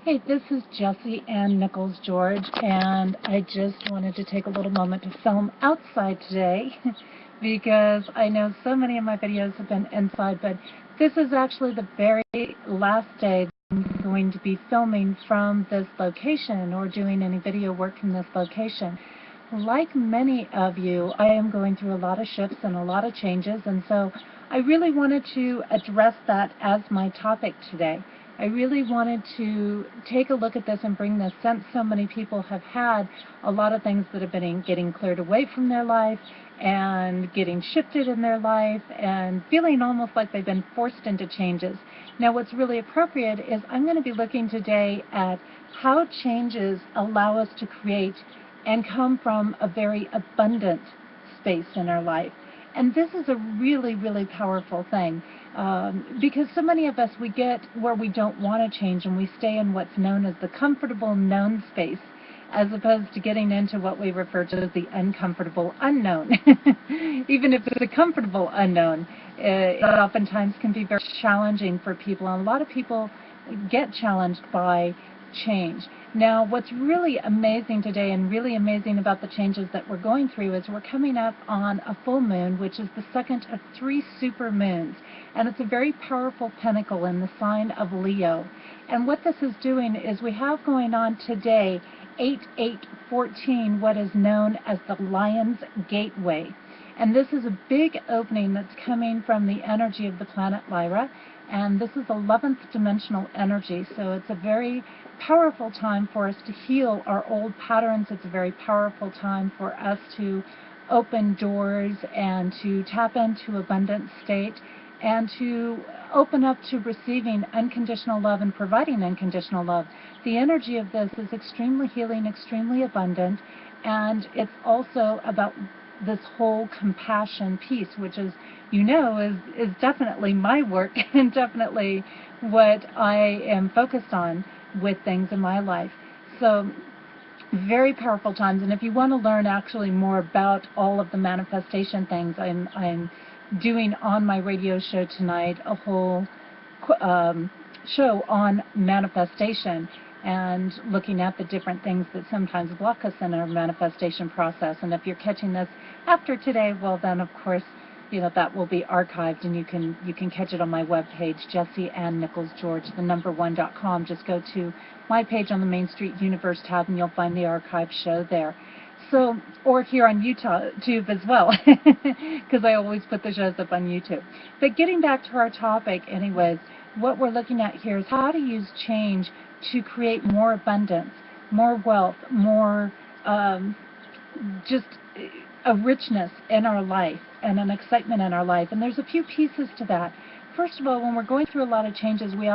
Hey, this is Jessie Ann Nichols George, and I just wanted to take a little moment to film outside today because I know so many of my videos have been inside, but this is actually the very last day that I'm going to be filming from this location or doing any video work from this location. Like many of you, I am going through a lot of shifts and a lot of changes, and so I really wanted to address that as my topic today. I really wanted to take a look at this and bring this, since so many people have had a lot of things that have been getting cleared away from their life and getting shifted in their life and feeling almost like they've been forced into changes. Now, what's really appropriate is I'm going to be looking today at how changes allow us to create and come from a very abundant space in our life. And this is a really, really powerful thing because so many of us, we get where we don't want to change and we stay in what's known as the comfortable known space, as opposed to getting into what we refer to as the uncomfortable unknown. Even if it's a comfortable unknown, it oftentimes can be very challenging for people, and a lot of people get challenged by change. Now, what's really amazing today and really amazing about the changes that we're going through is we're coming up on a full moon, which is the second of 3 super moons, and it's a very powerful pinnacle in the sign of Leo. And what this is doing is we have going on today 8814, what is known as the Lion's Gateway. And this is a big opening that's coming from the energy of the planet Lyra, and this is 11th dimensional energy, so it's a very powerful time for us to heal our old patterns. It's a very powerful time for us to open doors and to tap into abundant state and to open up to receiving unconditional love and providing unconditional love. The energy of this is extremely healing, extremely abundant, and it's also about this whole compassion piece, which is, you know, is definitely my work and definitely what I am focused on with things in my life. So very powerful times, and if you want to learn actually more about all of the manifestation things, I'm doing on my radio show tonight a whole show on manifestation and looking at the different things that sometimes block us in our manifestation process. And if you're catching this after today, well then of course, you know, that will be archived, and you can catch it on my webpage, Jessie Ann Nichols George, the number 1.com. Just go to my page on the Main Street Universe tab and you'll find the archive show there. So, or here on YouTube as well, because I always put the shows up on YouTube. But getting back to our topic anyways, what we're looking at here is how to use change to create more abundance, more wealth, more just a richness in our life and an excitement in our life. And there's a few pieces to that. First of all, when we're going through a lot of changes, we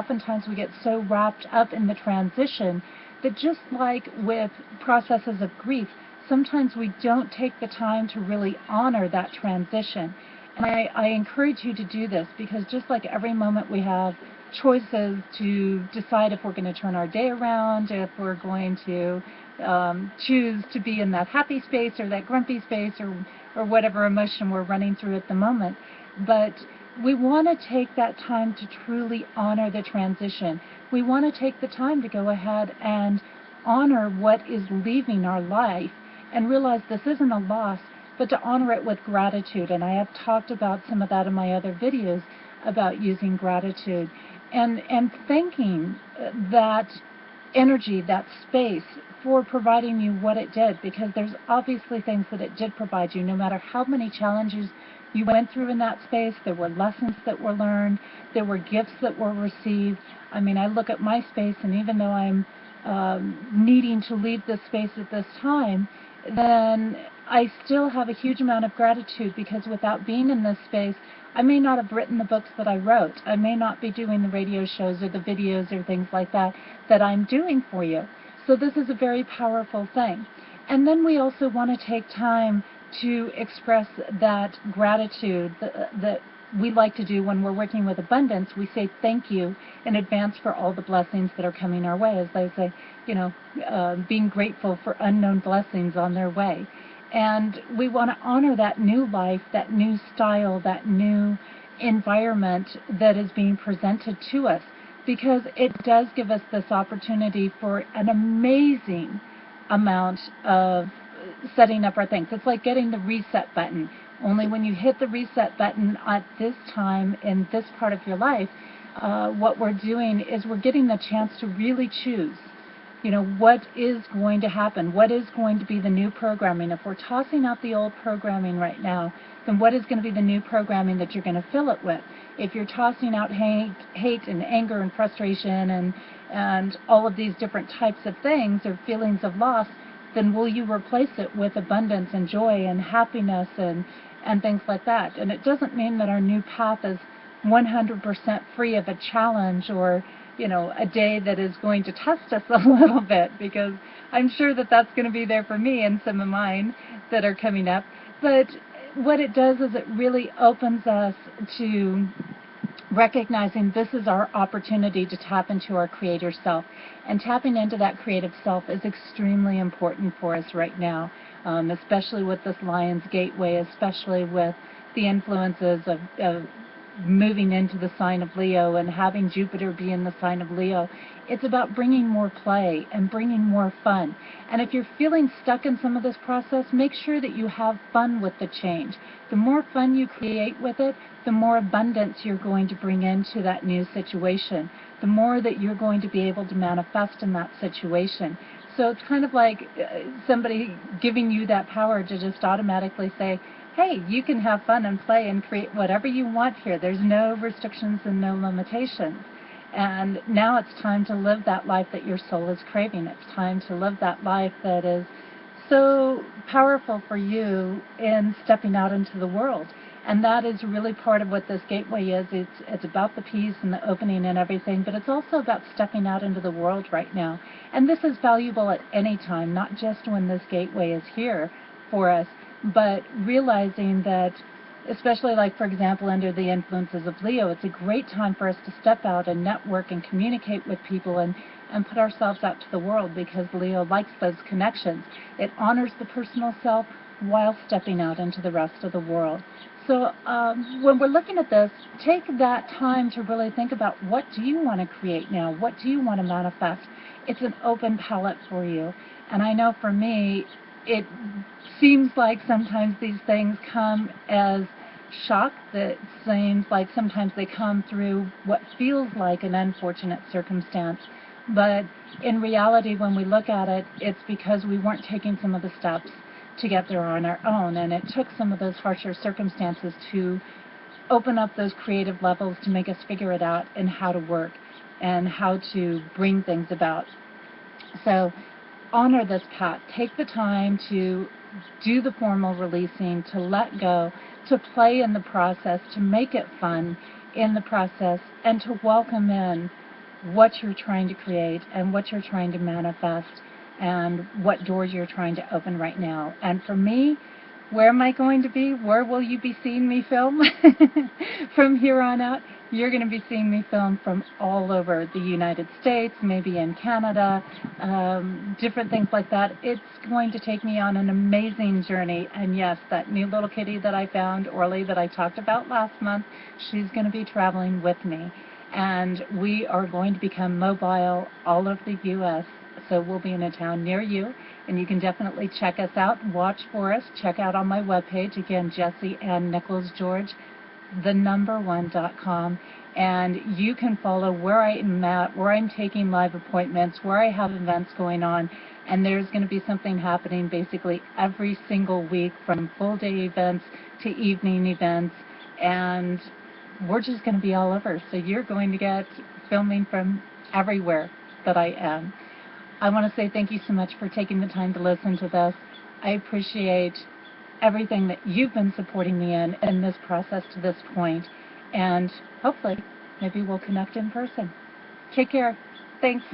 get so wrapped up in the transition that, just like with processes of grief, sometimes we don't take the time to really honor that transition. And I encourage you to do this, because just like every moment we have choices to decide if we're going to turn our day around, if we're going to choose to be in that happy space or that grumpy space or whatever emotion we're running through at the moment. But we want to take that time to truly honor the transition. We want to take the time to go ahead and honor what is leaving our life and realize this isn't a loss, but to honor it with gratitude. And I have talked about some of that in my other videos about using gratitude and thanking that energy, that space, for providing you what it did, because there's obviously things that it did provide you. No matter how many challenges you went through in that space, there were lessons that were learned, there were gifts that were received. I mean, I look at my space, and even though I'm needing to leave this space at this time, then I still have a huge amount of gratitude, because without being in this space, I may not have written the books that I wrote. I may not be doing the radio shows or the videos or things like that that I'm doing for you. So this is a very powerful thing. And then we also want to take time to express that gratitude that we like to do when we're working with abundance. We say thank you in advance for all the blessings that are coming our way. As they say, you know, being grateful for unknown blessings on their way. And we want to honor that new life, that new style, that new environment that is being presented to us. because it does give us this opportunity for an amazing amount of setting up our things. It's like getting the reset button. Only when you hit the reset button at this time in this part of your life, what we're doing is we're getting the chance to really choose, what is going to happen, what is going to be the new programming. If we're tossing out the old programming right now, then what is going to be the new programming that you're going to fill it with? If you're tossing out hate and anger and frustration and all of these different types of things or feelings of loss, then will you replace it with abundance and joy and happiness and things like that? And it doesn't mean that our new path is 100% free of a challenge or a day that is going to test us a little bit, because I'm sure that that's going to be there for me and some of mine that are coming up. But what it does is it really opens us to recognizing this is our opportunity to tap into our creator self. And tapping into that creative self is extremely important for us right now, especially with this Lion's Gateway, especially with the influences of moving into the sign of Leo and having Jupiter be in the sign of Leo. It's about bringing more play and bringing more fun. And if you're feeling stuck in some of this process, make sure that you have fun with the change. The more fun you create with it, the more abundance you're going to bring into that new situation, the more that you're going to be able to manifest in that situation. So it's kind of like somebody giving you that power to just automatically say, hey, you can have fun and play and create whatever you want here. There's no restrictions and no limitations. And now it's time to live that life that your soul is craving. It's time to live that life that is so powerful for you in stepping out into the world. And that is really part of what this gateway is. It's about the peace and the opening and everything, but it's also about stepping out into the world right now. And this is valuable at any time, not just when this gateway is here for us, but realizing that, especially like, for example, under the influences of Leo, it's a great time for us to step out and network and communicate with people and put ourselves out to the world, because Leo likes those connections. It honors the personal self while stepping out into the rest of the world. So when we're looking at this, take that time to really think about, what do you want to create now? What do you want to manifest? It's an open palette for you. And I know for me, it seems like sometimes these things come as shock, that seems like sometimes they come through what feels like an unfortunate circumstance. But in reality, when we look at it, it's because we weren't taking some of the steps to get there on our own, and it took some of those harsher circumstances to open up those creative levels to make us figure it out and how to work and how to bring things about. So honor this path. Take the time to do the formal releasing, to let go, to play in the process, to make it fun in the process, and to welcome in what you're trying to create and what you're trying to manifest and what doors you're trying to open right now. And for me, where am I going to be? Where will you be seeing me film? From here on out, you're going to be seeing me film from all over the United States, maybe in Canada, different things like that. It's going to take me on an amazing journey. And yes, that new little kitty that I found, Orly, that I talked about last month, she's going to be traveling with me. And we are going to become mobile all over the U.S., so we'll be in a town near you, and you can definitely check us out, watch for us, check out on my webpage, again, Jessie Ann Nichols George, the1.com, and you can follow where I am at, where I'm taking live appointments, where I have events going on, and there's going to be something happening basically every single week, from full-day events to evening events, and we're just going to be all over, so you're going to get filming from everywhere that I am. I want to say thank you so much for taking the time to listen to this. I appreciate everything that you've been supporting me in this process to this point, and hopefully maybe we'll connect in person. Take care. Thanks.